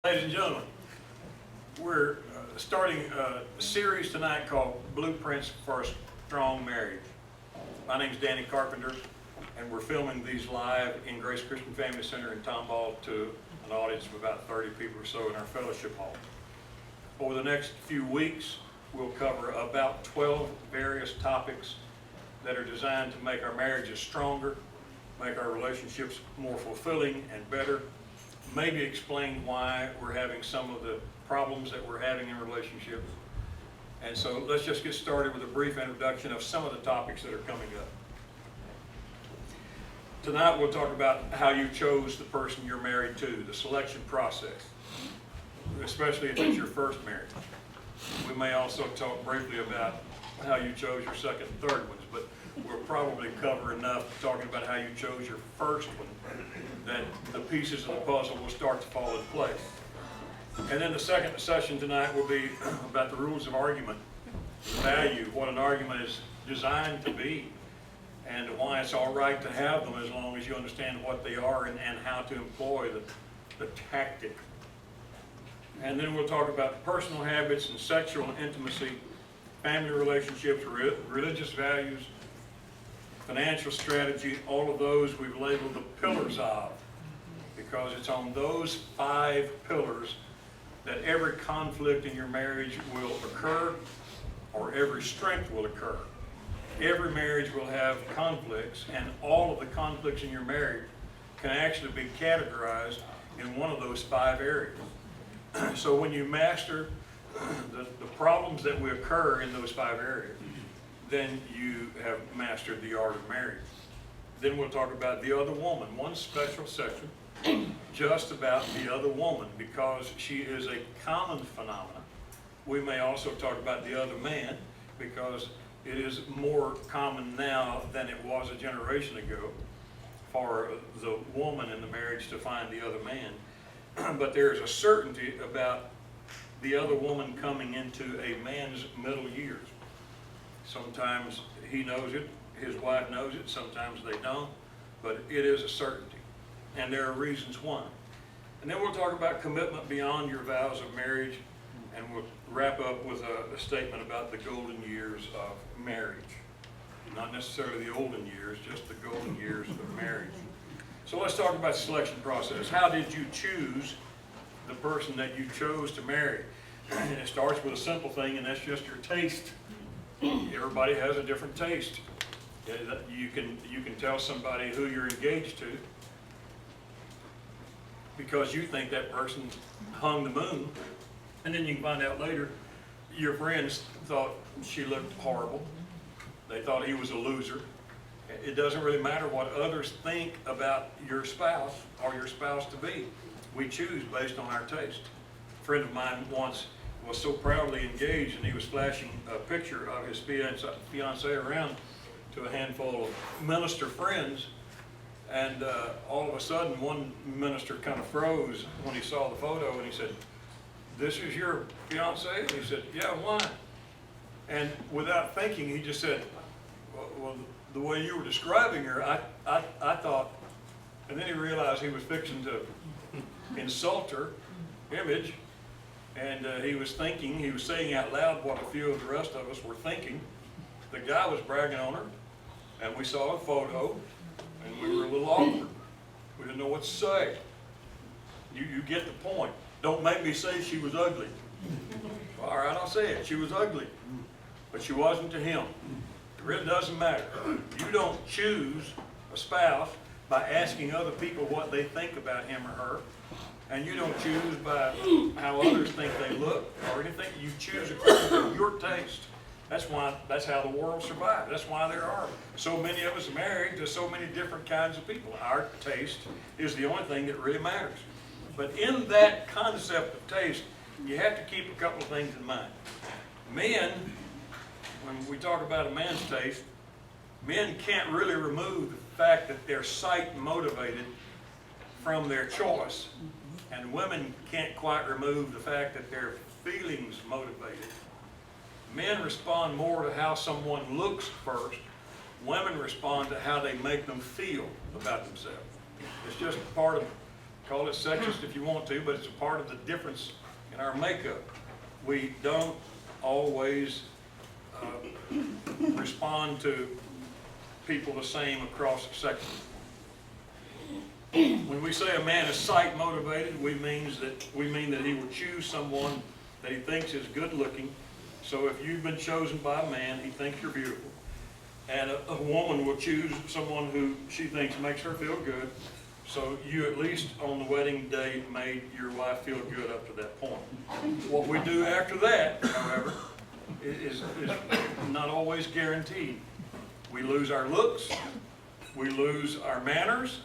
Ladies and gentlemen, we're starting a series tonight called Blueprints for a Strong Marriage. My name is Danny Carpenter, and we're filming these live in Grace Christian Family Center in Tomball to an audience of about 30 people or so in our fellowship hall. Over the next few weeks, we'll cover about 12 various topics that are designed to make our marriages stronger, make our relationships more fulfilling and better, maybe explain why we're having some of the problems that we're having in relationships. And so let's just get started with a brief introduction of some of the topics that are coming up. Tonight we'll talk about how you chose the person you're married to, the selection process, especially if it's your first marriage. We may also talk briefly about how you chose your second and third ones, but we'll probably cover enough talking about how you chose your first one that the pieces of the puzzle will start to fall in place. And then the second session tonight will be about the rules of argument, value, what an argument is designed to be, and why it's all right to have them as long as you understand what they are and how to employ the tactic. And then we'll talk about personal habits and sexual intimacy, family relationships, religious values, financial strategy. All of those we've labeled the pillars of, because it's on those 5 pillars that every conflict in your marriage will occur, or every strength will occur. Every marriage will have conflicts, and all of the conflicts in your marriage can actually be categorized in one of those 5 areas. So when you master the problems that will occur in those 5 areas, then you have mastered the art of marriage. Then we'll talk about the other woman, one special section just about the other woman, because she is a common phenomenon. We may also talk about the other man, because it is more common now than it was a generation ago for the woman in the marriage to find the other man. But there is a certainty about the other woman coming into a man's middle years. Sometimes he knows it, his wife knows it, sometimes they don't, but it is a certainty. And there are reasons why. And then we'll talk about commitment beyond your vows of marriage, and we'll wrap up with a statement about the golden years of marriage. Not necessarily the olden years, just the golden years of marriage. So let's talk about the selection process. How did you choose the person that you chose to marry? And it starts with a simple thing, and that's just your taste. Everybody has a different taste. You can tell somebody who you're engaged to because you think that person hung the moon, and then you can find out later your friends thought she looked horrible. They thought he was a loser. It doesn't really matter what others think about your spouse or your spouse to be. We choose based on our taste. A friend of mine once was so proudly engaged, and he was flashing a picture of his fiancee around to a handful of minister friends, and all of a sudden one minister kind of froze when he saw the photo, and he said, "This is your fiancee?" And he said, "Yeah, why?" And without thinking, he just said, well, the way you were describing her, I thought, and then he realized he was fixing to insult her image, and he was saying out loud what a few of the rest of us were thinking. The guy was bragging on her, and we saw a photo, and we were a little awkward. We didn't know what to say. You get the point. Don't make me say she was ugly. All right, I'll say it. She was ugly, but she wasn't to him. It really doesn't matter. You don't choose a spouse by asking other people what they think about him or her, and you don't choose by how others think they look or anything. You choose according to your taste. That's how the world survived. That's why there are so many of us married to so many different kinds of people. Our taste is the only thing that really matters. But in that concept of taste, you have to keep a couple of things in mind. Men, when we talk about a man's taste, men can't really remove the fact that they're sight motivated from their choice. And women can't quite remove the fact that they're feelings motivated. Men respond more to how someone looks first. Women respond to how they make them feel about themselves. It's just part of Call it sexist if you want to, but it's a part of the difference in our makeup. We don't always respond to people the same across the section. When we say a man is sight motivated, we mean that he will choose someone that he thinks is good looking. So if you've been chosen by a man, he thinks you're beautiful. And a woman will choose someone who she thinks makes her feel good. So you at least on the wedding day made your wife feel good up to that point. What we do after that, however, is not always guaranteed. We lose our looks, we lose our manners,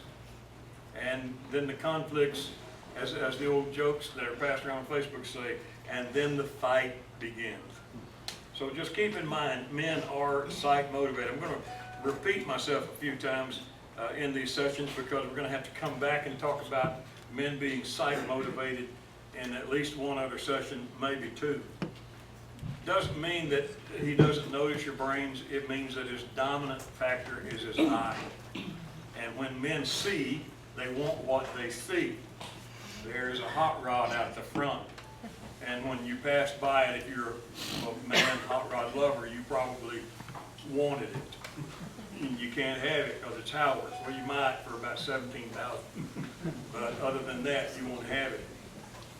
and then the conflicts, as the old jokes that are passed around on Facebook say, and then the fight begins. So just keep in mind, men are sight motivated. I'm going to repeat myself a few times in these sessions because we're going to have to come back and talk about men being sight motivated in at least one other session, maybe two. Doesn't mean that he doesn't notice your brains. It means that his dominant factor is his eye. And when men see, they want what they see. There's a hot rod out the front. And when you pass by it, if you're a man hot rod lover, you probably wanted it. And you can't have it because it's Howard's. Well, you might for about $17,000. But other than that, you won't have it.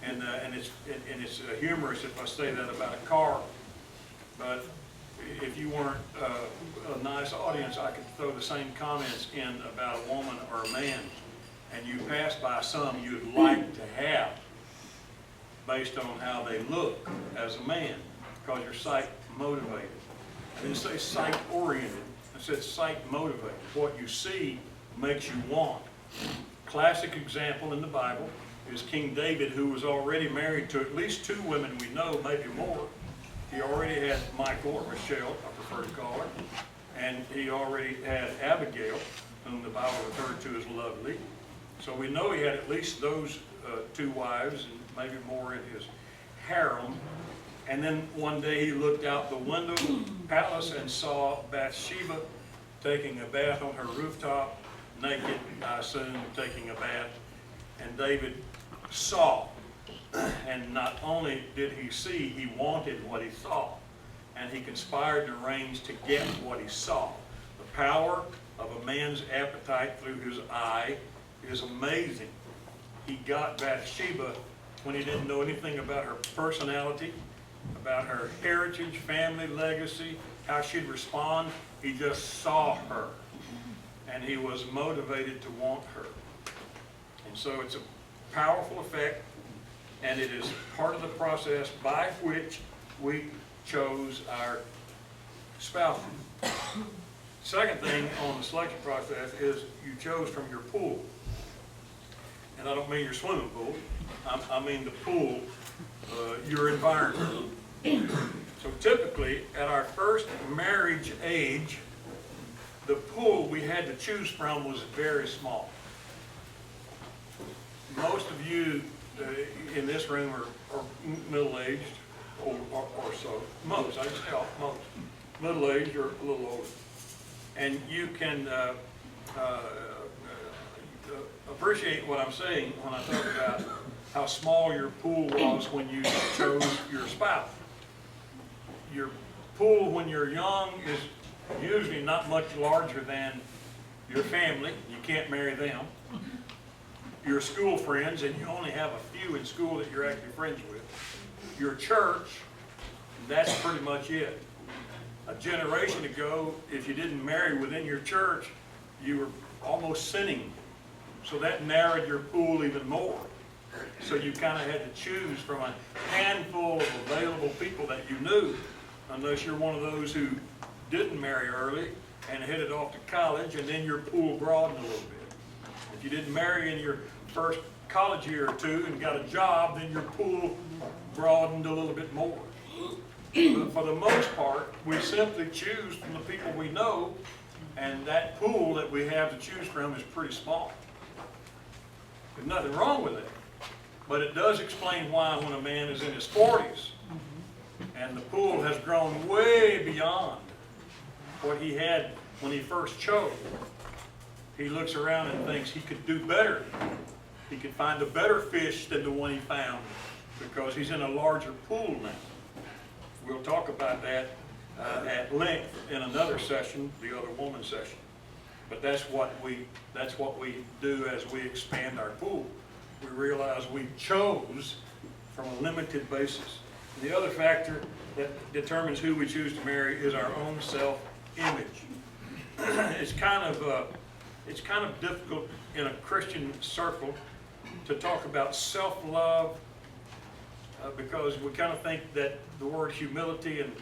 And it's humorous if I say that about a car. But if you weren't a nice audience, I could throw the same comments in about a woman or a man. And you pass by some you'd like to have based on how they look as a man, because you're sight motivated. I didn't say sight oriented, I said sight motivated. What you see makes you want. Classic example in the Bible is King David, who was already married to at least two women we know, maybe more. He already had Michal, or Michelle, I prefer to call her, and he already had Abigail, whom the Bible referred to as lovely. So we know he had at least those two wives, and maybe more in his harem. And then one day he looked out the window of the palace and saw Bathsheba taking a bath on her rooftop, naked, I assume, taking a bath. And David saw. And not only did he see, he wanted what he saw. And he conspired to arrange to get what he saw. The power of a man's appetite through his eye is amazing. He got Bathsheba when he didn't know anything about her personality, about her heritage, family, legacy, how she'd respond. He just saw her, and he was motivated to want her. And so it's a powerful effect, and it is part of the process by which we chose our spouse. Second thing on the selection process is you chose from your pool. And I don't mean your swimming pool, I mean the pool, your environment. So typically, at our first marriage age, the pool we had to choose from was very small. Most of you in this room are middle-aged or so. Most, I just say most. Middle-aged or a little older. And you can appreciate what I'm saying when I talk about how small your pool was when you chose your spouse. Your pool when you're young is usually not much larger than your family. You can't marry them. Your school friends, and you only have a few in school that you're actually friends with. Your church, that's pretty much it. A generation ago, if you didn't marry within your church, you were almost sinning. So that narrowed your pool even more. So you kind of had to choose from a handful of available people that you knew, unless you're one of those who didn't marry early and headed off to college, and then your pool broadened a little bit. If you didn't marry in your first college year or two and got a job, then your pool broadened a little bit more. But for the most part, we simply choose from the people we know, and that pool that we have to choose from is pretty small. There's nothing wrong with it, but it does explain why when a man is in his 40s and the pool has grown way beyond what he had when he first chose, he looks around and thinks he could do better He can find a better fish than the one he found because he's in a larger pool now. We'll talk about that at length in another session, the other woman session. But that's what we do as we expand our pool. We realize we chose from a limited basis. The other factor that determines who we choose to marry is our own self-image. It's kind of difficult in a Christian circle to talk about self-love because we kind of think that the word humility and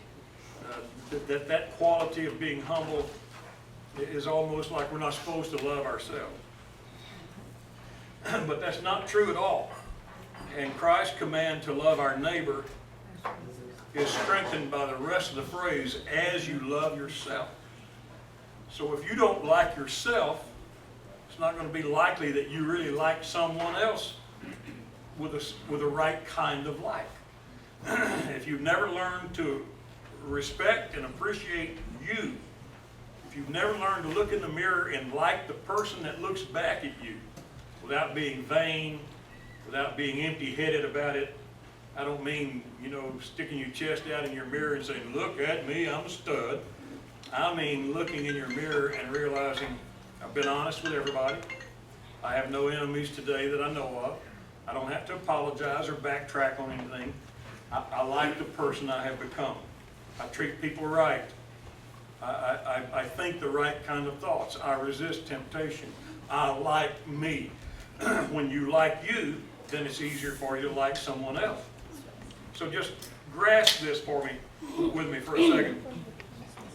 that quality of being humble is almost like we're not supposed to love ourselves. But that's not true at all. And Christ's command to love our neighbor is strengthened by the rest of the phrase, as you love yourself. So if you don't like yourself, it's not going to be likely that you really like someone else with a right kind of like. If you've never learned to respect and appreciate you, if you've never learned to look in the mirror and like the person that looks back at you without being vain, without being empty-headed about it, I don't mean, sticking your chest out in your mirror and saying, look at me, I'm a stud. I mean looking in your mirror and realizing I've been honest with everybody. I have no enemies today that I know of. I don't have to apologize or backtrack on anything. I like the person I have become. I treat people right. I think the right kind of thoughts. I resist temptation. I like me. When you like you, then it's easier for you to like someone else. So just grasp this with me for a second.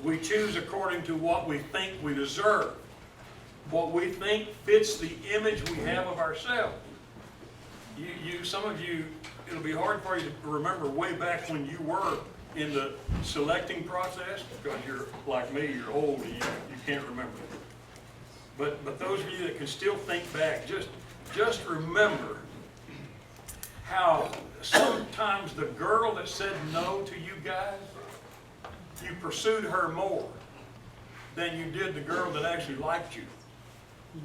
We choose according to what we think we deserve, what we think fits the image we have of ourselves. Some of you, it'll be hard for you to remember way back when you were in the selecting process, because you're like me, you're old and you can't remember. But those of you that can still think back, just remember how sometimes the girl that said no to you guys, you pursued her more than you did the girl that actually liked you.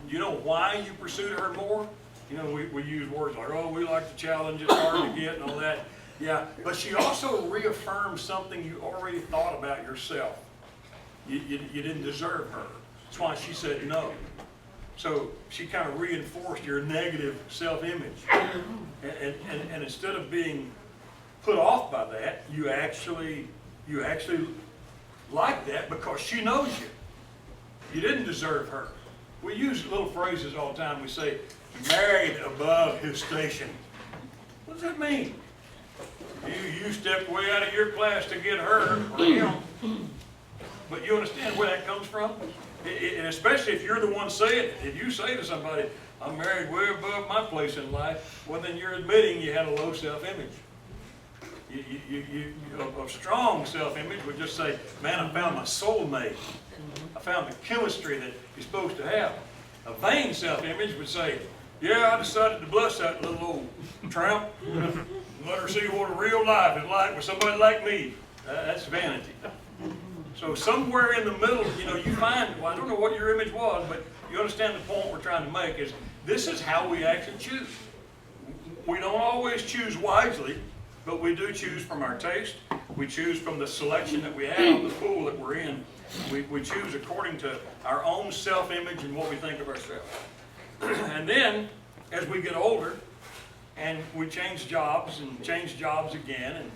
You know why you pursued her more? We use words like, oh, we like the challenge, it's hard to get and all that. Yeah, but she also reaffirmed something you already thought about yourself. You didn't deserve her. That's why she said no. So she kind of reinforced your negative self-image. And instead of being put off by that, you actually like that because she knows you. You didn't deserve her. We use little phrases all the time. We say, married above his station. What does that mean? You stepped way out of your class to get her or him. But you understand where that comes from? And especially if you're the one saying it. If you say to somebody, I'm married way above my place in life, well then you're admitting you had a low self-image. A strong self-image would just say, man, I found my soulmate. I found the chemistry that you're supposed to have. A vain self-image would say, yeah, I decided to bless that little old tramp and let her see what a real life is like with somebody like me. That's vanity. So somewhere in the middle, you find, well, I don't know what your image was, but you understand the point we're trying to make is this is how we actually choose. We don't always choose wisely, but we do choose from our taste. We choose from the selection that we have, the pool that we're in. We choose according to our own self-image and what we think of ourselves. And then, as we get older, and we change jobs and change jobs again and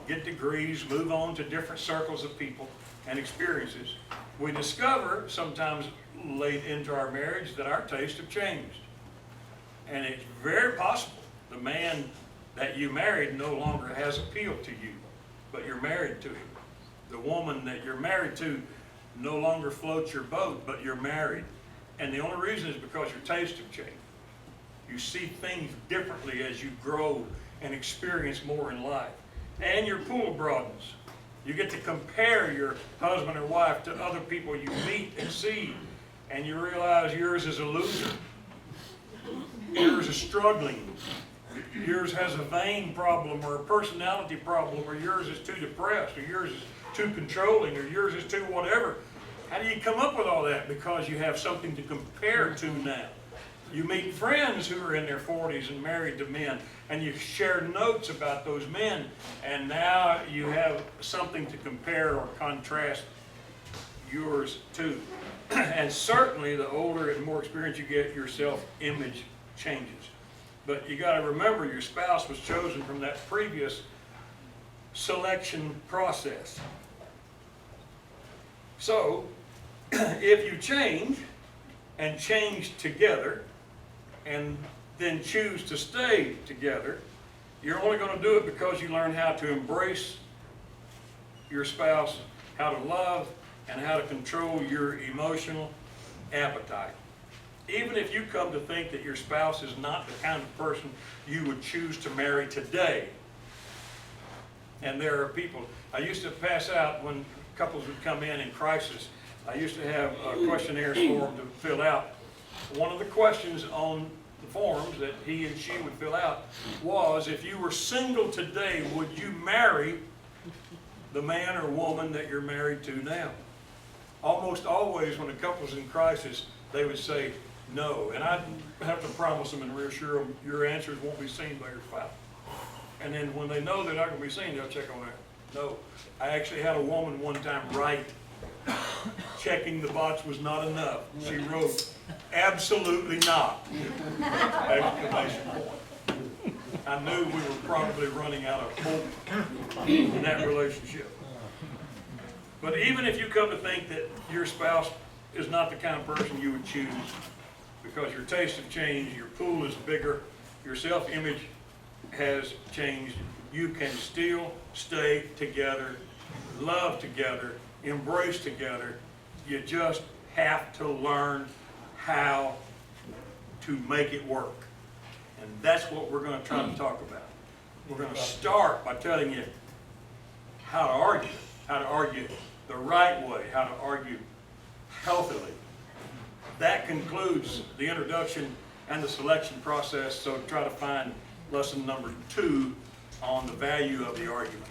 get degrees, move on to different circles of people and experiences, we discover sometimes late into our marriage that our tastes have changed. And it's very possible the man that you married no longer has appeal to you, but you're married to him. The woman that you're married to no longer floats your boat, but you're married. And the only reason is because your tastes have changed. You see things differently as you grow and experience more in life. And your pool broadens. You get to compare your husband or wife to other people you meet and see, and you realize yours is a loser. Yours is struggling. Yours has a vain problem or a personality problem, or yours is too depressed, or yours is too controlling, or yours is too whatever. How do you come up with all that? Because you have something to compare to now. You meet friends who are in their 40s and married to men, and you share notes about those men, and now you have something to compare or contrast yours to. And certainly the older and more experience you get, your self-image changes. But you got to remember, your spouse was chosen from that previous selection process. So, if you change, and change together, and then choose to stay together, you're only going to do it because you learn how to embrace your spouse, how to love, and how to control your emotional appetite. Even if you come to think that your spouse is not the kind of person you would choose to marry today, and there are people, I used to pass out when couples would come in crisis, I used to have questionnaires for them to fill out. One of the questions on the forms that he and she would fill out was, if you were single today, would you marry the man or woman that you're married to now? Almost always when a couple's in crisis, they would say no. And I'd have to promise them and reassure them, your answers won't be seen by your spouse. And then when they know they're not going to be seen, they'll check on that. No. I actually had a woman one time write, checking the box was not enough. She wrote, absolutely not! Exclamation point. I knew we were probably running out of hope in that relationship. But even if you come to think that your spouse is not the kind of person you would choose, because your tastes have changed, your pool is bigger, your self-image has changed, you can still stay together, love together, embrace together. You just have to learn how to make it work. And that's what we're going to try to talk about. We're going to start by telling you how to argue the right way, how to argue healthily. That concludes the introduction and the selection process, so try to find lesson number 2 on the value of the argument.